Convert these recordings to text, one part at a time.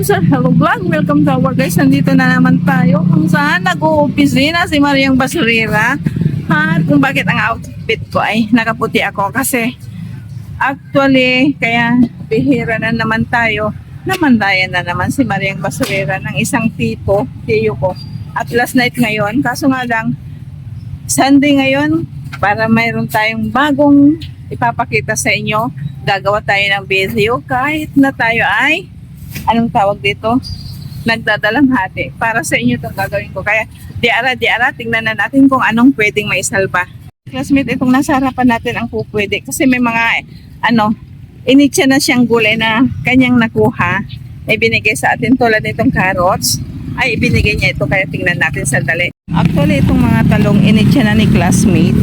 Sir, hello vlog. Welcome to our guys. Nandito na naman tayo kung saan nag-uupisina si Mariang Basurera. At kung bakit ang outfit ko ay nakaputi ako kasi actually kaya bihira na naman tayo. Namandayan na naman si Mariang Basurera ng isang tiyo ko. At last night ngayon, kaso nga lang Sunday ngayon para mayroon tayong bagong ipapakita sa inyo. Gagawa tayo ng video kahit na tayo ay anong tawag dito? Nagdadalang hati. Para sa inyo itong gagawin ko. Kaya di ara, tingnan na natin kung anong pwedeng maisalba. Classmate, itong nasa harapan natin ang pupwede. Kasi may mga, initsa na siyang gulay na kanyang nakuha. Ay binigay sa atin tulad nitong carrots. Ay ibinigay niya ito. Kaya tingnan natin sandali. Actually, itong mga talong initsa na ni classmate.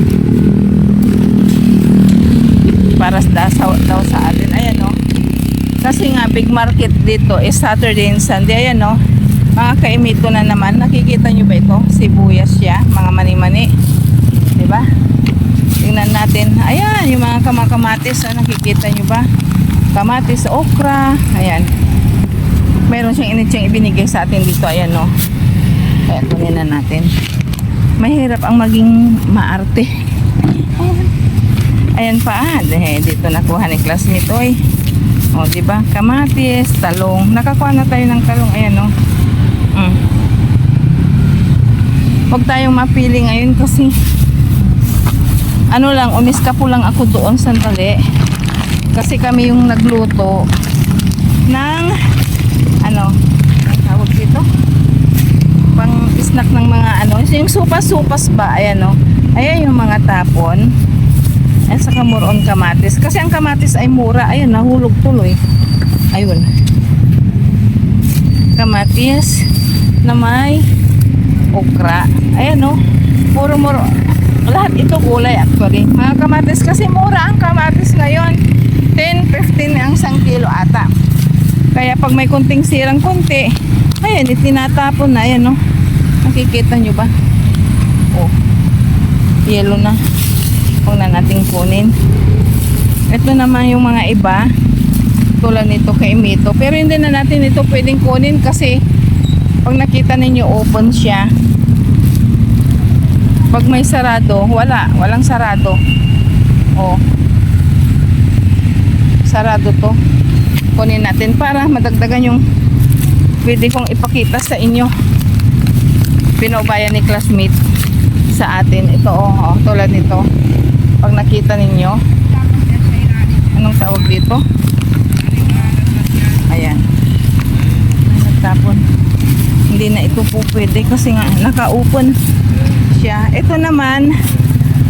Para daw sa atin. Ayan o. Kasi nga big market dito is Saturday and Sunday. Ayan no. Mga kaimito na naman. Nakikita nyo ba ito? Sibuyas siya. Mga mani-mani. Diba? Tingnan natin. Ayan. Yung mga kamatis. Nakikita nyo ba? Kamatis, okra. Ayan. Meron siyang initsang ibinigay sa atin dito. Ayan no. Kaya kunin na natin. Mahirap ang maging maarte. Ayan pa. Dito nakuha ni classmate. Oy. O, diba? Kamatis, talong. Nakakuha na tayo ng talong. Ayan, o. Huwag tayong mapili ngayon kasi umiskapo lang ako doon sandali. Kasi kami yung nagluto ng ang tawag dito? Pang snack ng mga yung supas-supas ba? Ayan, o. Ayan yung mga tapon. At saka more on kamatis. Kasi ang kamatis ay mura. Ayun, nahulog tuloy. Ayun. Kamatis na may okra. Ayan o. Muro-muro. Lahat ito gulay actually. Mga kamatis kasi mura ang kamatis ngayon. 10, 15 ang 1 kilo ata. Kaya pag may kunting sirang kunti, ayan, itinatapon na. Ayan o. Nakikita nyo ba? Oh. Yellow na. Huwag na nating kunin. Ito naman yung mga iba tulad nito kay Mito, pero hindi na natin ito pwedeng kunin kasi pag nakita ninyo open siya, pag may sarado, walang sarado. Oh, sarado to. Kunin natin para madagdagan yung pwede kong ipakita sa inyo. Pinubayan ni classmate sa atin ito. Tulad nito. Pag nakita ninyo, anong tawag dito? Ayan. Nagtapon. Hindi na ito po pwede kasi nga naka-open siya. Ito naman,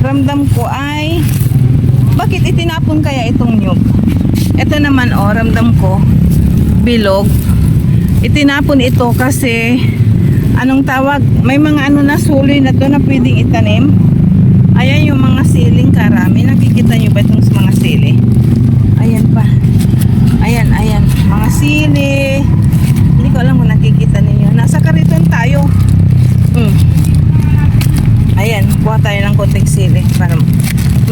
ramdam ko ay bakit itinapon kaya itong nyug? Ito naman ramdam ko bilog. Itinapon ito kasi anong tawag? May mga na suloy na to na pwedeng itanim. Ayan yung mga siling karami. Nakikita nyo ba itong mga sili? Ayan pa. Ayan. Mga sili. Hindi ko alam kung nakikita ninyo. Nasa kariton tayo. Ayan. Kuha tayo ng konting sili para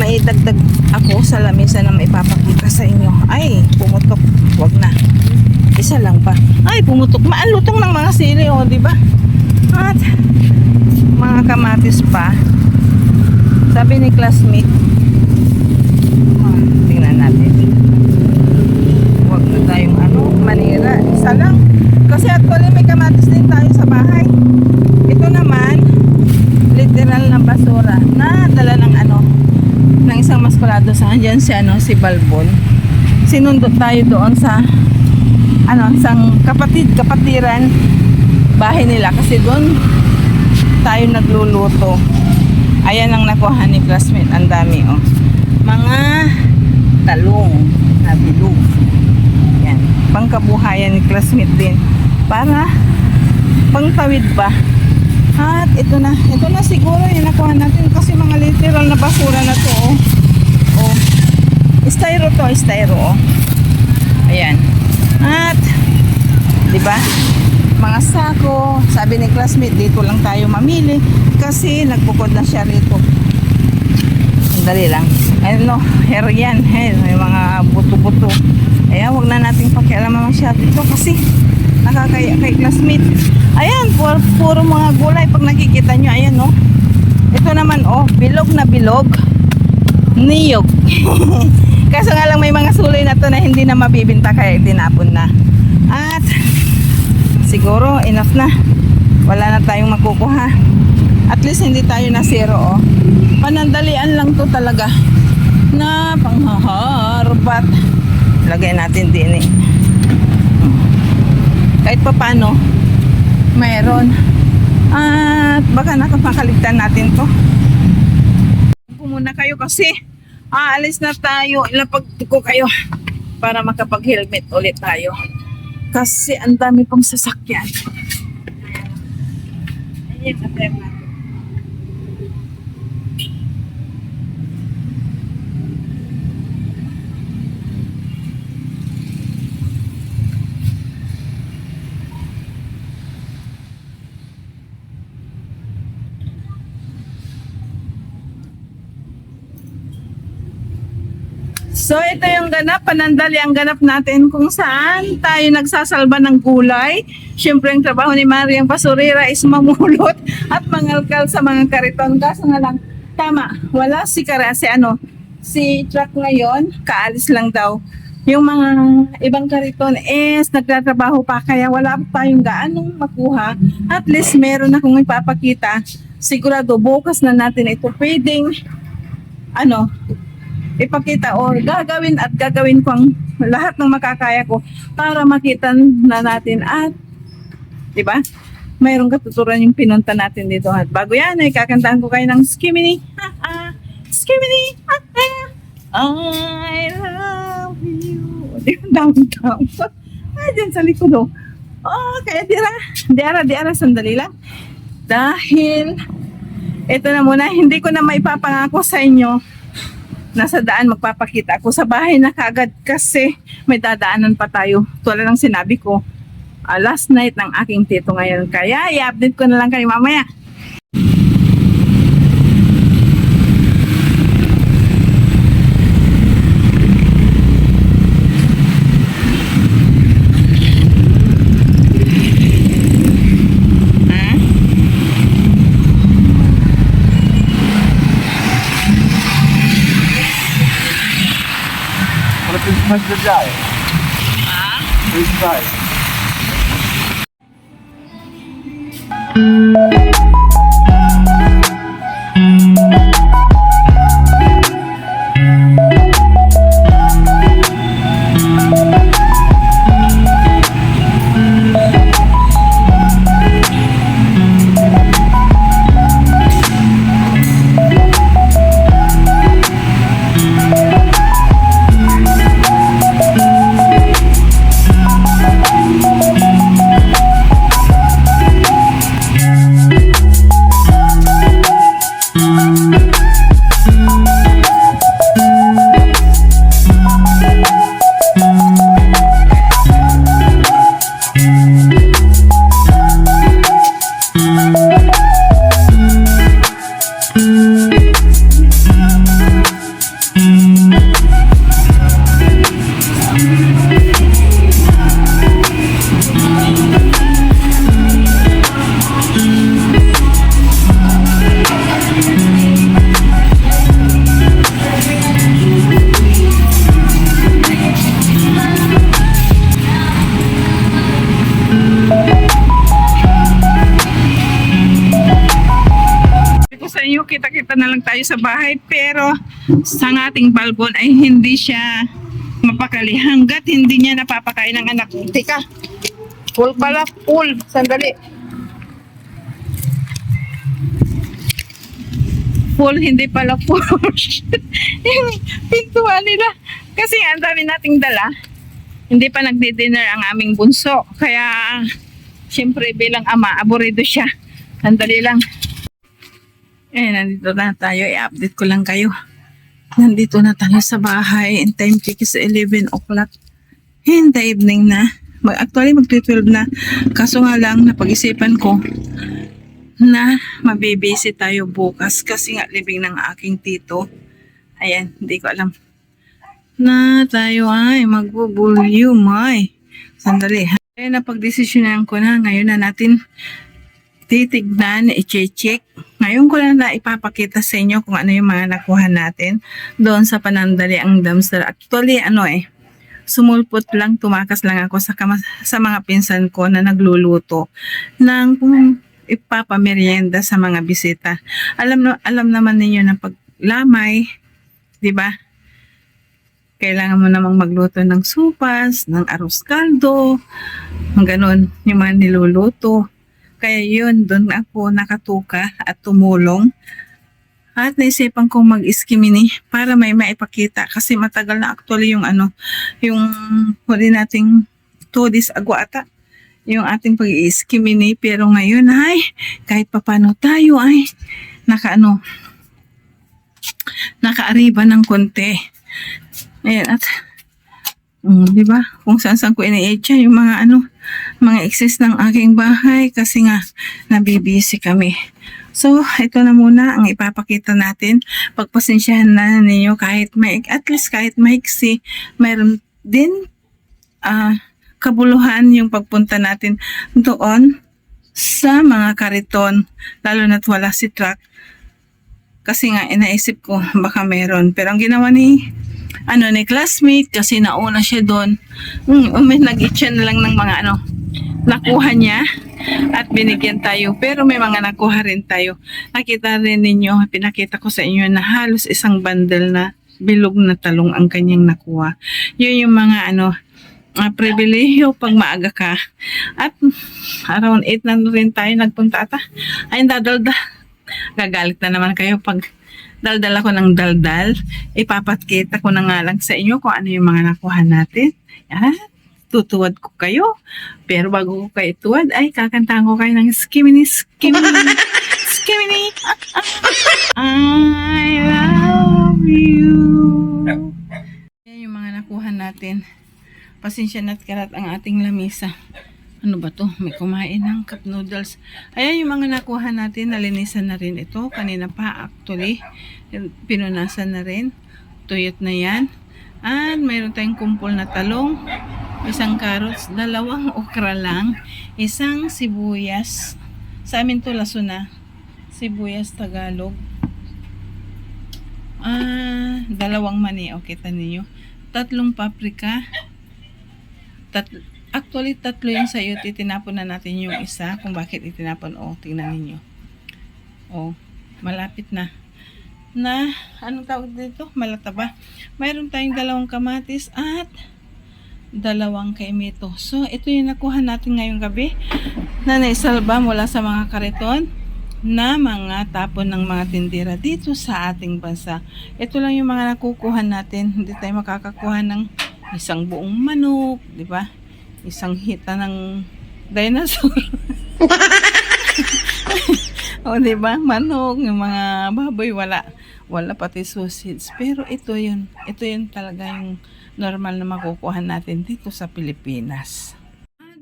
maidagdag ako sa lamesa na maipapakita sa inyo. Ay, pumutok. Huwag na. Isa lang pa. Ay, pumutok. Maalutong ng mga sili. O, diba? At mga kamatis pa. Sabi ni classmate, tingnan natin. Huwag na tayong manira. Isa lang. Kasi actually may kamatis din tayo sa bahay. Ito naman, literal na basura na dala ng ng isang maskulado sa andyan si Balbon. Sinundot tayo doon sa isang kapatiran bahay nila kasi doon tayo nagluluto. Ayan ang nakuha ni classmate. Ang dami mga talong na bilog. Yan. Pangkabuhayan ni classmate din. Para pangtawid ba. At ito na siguro yung nakuha natin kasi mga literal na basura na to. Styro. Ayan. At diba? Mga sako, sabi ni classmate, dito lang tayo mamili kasi nagbukod na siya rito. Dali lang. Hair yan. May mga buto-buto. Kaya wag na nating pakialaman masyado ito kasi Nakakaya kay classmate. Ayan, puro mga gulay pag nakikita nyo. Ayan, no. Ito naman, oh, bilog na bilog. Niyog. Kaso nga lang may mga sulay na to na hindi na mabibinta kaya tinapon na. At siguro enough na. Wala na tayong makukuha. At least hindi tayo na zero, oh. Panandalian lang to talaga na panghaharbat. Lagay natin din eh. Kahit pa paano mayroon. At baka nakapakaligtan natin to. Muna kayo kasi aalis na tayo. Ilapag ko kayo para makapag-helmet ulit tayo. Kasi ang dami pang sasakyan. Ayan, ayan natin. So ito yung ganap, panandali ang ganap natin kung saan tayo nagsasalba ng gulay. Siyempre ang trabaho ni Mariang Basurera is mamulot at mangalkal sa mga kariton. Kaso nga lang, tama, wala si truck ngayon, kaalis lang daw. Yung mga ibang kariton is nagtatrabaho pa kaya wala pa tayong gaanong makuha. At least meron akong ipapakita. Sigurado bukas na natin ito pwedeng ipakita o gagawin ko ang lahat ng makakaya ko para makita na natin at di ba? Mayroong katuturan yung pinunta natin dito at bago yan ay kakantahan ko kayo ng Skimini Skimini I love you downtown dyan sa likod kaya diara sandali lang dahil ito na muna hindi ko na maipapangako sa inyo. Nasa daan magpapakita ako sa bahay na kagad kasi may dadaanan pa tayo. Tulad ng sinabi ko, last night ng aking tito ngayon. Kaya i-update ko na lang kayo mamaya. Mas the drive. Please drive. Kita-kita na lang tayo sa bahay pero sa ating balbon ay hindi siya mapakali hanggat hindi niya napapakain ng anak. Tika, full pala, full. Sandali. Full, hindi pala full. Yung pintuan nila. Kasi ang dami nating dala. Hindi pa nagdi-dinner ang aming bunso. Kaya, syempre bilang ama, aburido siya. Sandali lang. Nandito na tayo. I-update ko lang kayo. Nandito na tayo sa bahay. And time check is 11 o'clock. In the evening na. Actually, mag-12 na. Kaso nga lang, napag-isipan ko na mabibisi tayo bukas. Kasi nga, libing ng aking tito. Ayan, hindi ko alam. Na tayo ay magbubulyum ay. Sandali ha. Kaya napagdesisyonan ko na ngayon na natin titignan, i-check. Ngayon ko na ipapakita sa inyo kung ano yung mga nakuha natin doon sa Panandaliang dumpster. Actually, sumulpot lang, tumakas lang ako sa mga pinsan ko na nagluluto ng ipapamerienda sa mga bisita. Alam naman ninyo na paglamay, di ba? Kailangan mo namang magluto ng supas, ng arroz caldo, ganun, yung mga niluluto. Kaya yun, doon ako nakatuka at tumulong. At naisipan kong mag-iskimini para may maipakita kasi matagal na actually yung huli nating 2 days ago ata, yung ating pag-iskimini. Pero ngayon ay kahit papano tayo ay nakaariba ng konti. Ayan, at di ba? Kung saan ko ini-echa yung mga excess ng aking bahay kasi nga nabibisi kami. So, ito na muna ang ipapakita natin. Pagpasensyahan na ninyo at least kahit maiksi, mayroon din kabuluhan yung pagpunta natin doon sa mga kariton, lalo na't wala si truck. Kasi nga inaisip ko baka meron. Pero ang ginawa ni classmate kasi nauna siya doon. Nag-itcha na lang ng mga nakuha niya at binigyan tayo. Pero may mga nakuha rin tayo. Nakita rin ninyo, pinakita ko sa inyo na halos isang bundle na bilog na talong ang kanyang nakuha. Yun yung mga pribilehiyo pag maaga ka. At around 8 na rin tayo nagpunta ata. Ay, gagalit na naman kayo pag daldal ako ng daldal. Ipapakita ko na nga lang sa inyo kung ano yung mga nakuha natin. Tutuwad ko kayo. Pero bago ko kayo tuwad, ay kakantahan ko kayo ng skimini, skimini, skimini. I love you. Yan yung mga nakuha natin. Pasensya na't karat ang ating lamisa. Ano ba to? May kumain ng cup noodles. Ayan yung mga nakuha natin. Nalinisan na rin ito. Kanina pa actually. Pinunasan na rin. Tuyot na yan. At mayroon tayong kumpol na talong. Isang carrots. 2 okra lang. Isang sibuyas. Sa amin to lasuna. Sibuyas Tagalog. 2 mani. O, kita ninyo. 3 paprika. Actually, 3 yung sayo. Tinapon na natin yung isa. Kung bakit itinapon. Tingnan ninyo. Malapit na. Anong tawag dito? Malataba. Mayroon tayong 2 kamatis at 2 kaimito. So, ito yung nakuha natin ngayong gabi na naisalba mula sa mga kariton na mga tapon ng mga tindera dito sa ating bansa. Ito lang yung mga nakukuha natin. Hindi tayo makakakuha ng isang buong manok, di ba? Isang hita ng dinosaur. Di ba? Manok, yung mga baboy, wala pati sausage. Pero ito yun talaga yung normal na makukuha natin dito sa Pilipinas.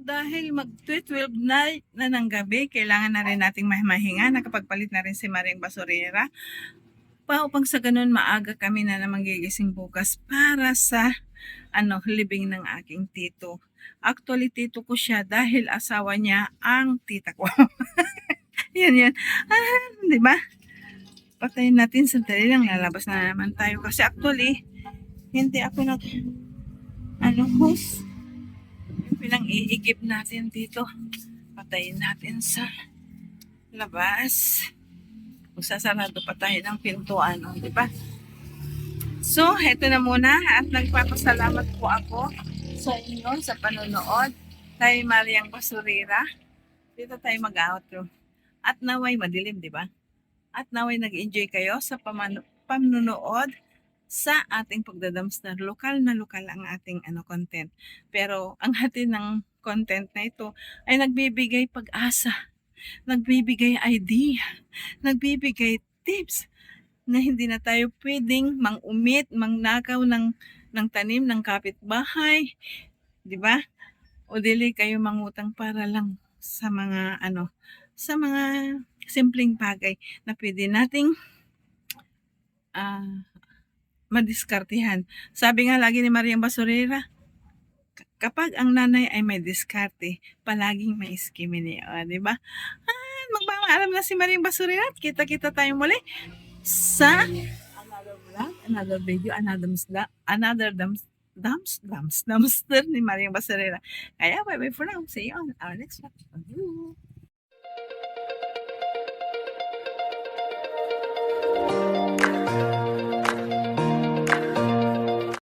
Dahil mag-12 night na ng gabi, kailangan na rin nating mahinga. Nakapagpalit na rin si Maring Basurera. Upang sa ganun, maaga kami na namang gigising bukas para sa libing ng aking tito. Actually, tito ko siya dahil asawa niya ang tita ko. Yan. Di ba? Patayin natin sandali lang, lalabas na naman tayo. Kasi actually, hindi ako host. Yung pinang-iigib natin dito. Patayin natin sa labas. Magsasarado pa tayo ng pintuan, di ba? So, eto na muna at nagpapasalamat po ako sa inyo sa panonood kay Mariang Basurera. Dito tayo mag-outro. At naway madilim, di ba? At naway nag-enjoy kayo sa panonood sa ating pagdadamstar. Lokal na lokal ang ating content. Pero ang atin ng content na ito ay nagbibigay pag-asa, nagbibigay idea, nagbibigay tips na hindi na tayo pwedeng mangnakaw ng tanim ng kapitbahay, di ba? O dili kayo mangutang para lang sa mga sa mga simpleng bagay na pwede nating madiskartihan. Sabi nga lagi ni Mariang Basurera, kapag ang nanay ay may diskarte, palaging may skimming niya, di ba? Magpapaalam na si Maring Basurina at kita-kita tayo muli sa another vlog, another video, another dumpster ni Maring Basurina. Kaya bye-bye for now. See you on our next vlog.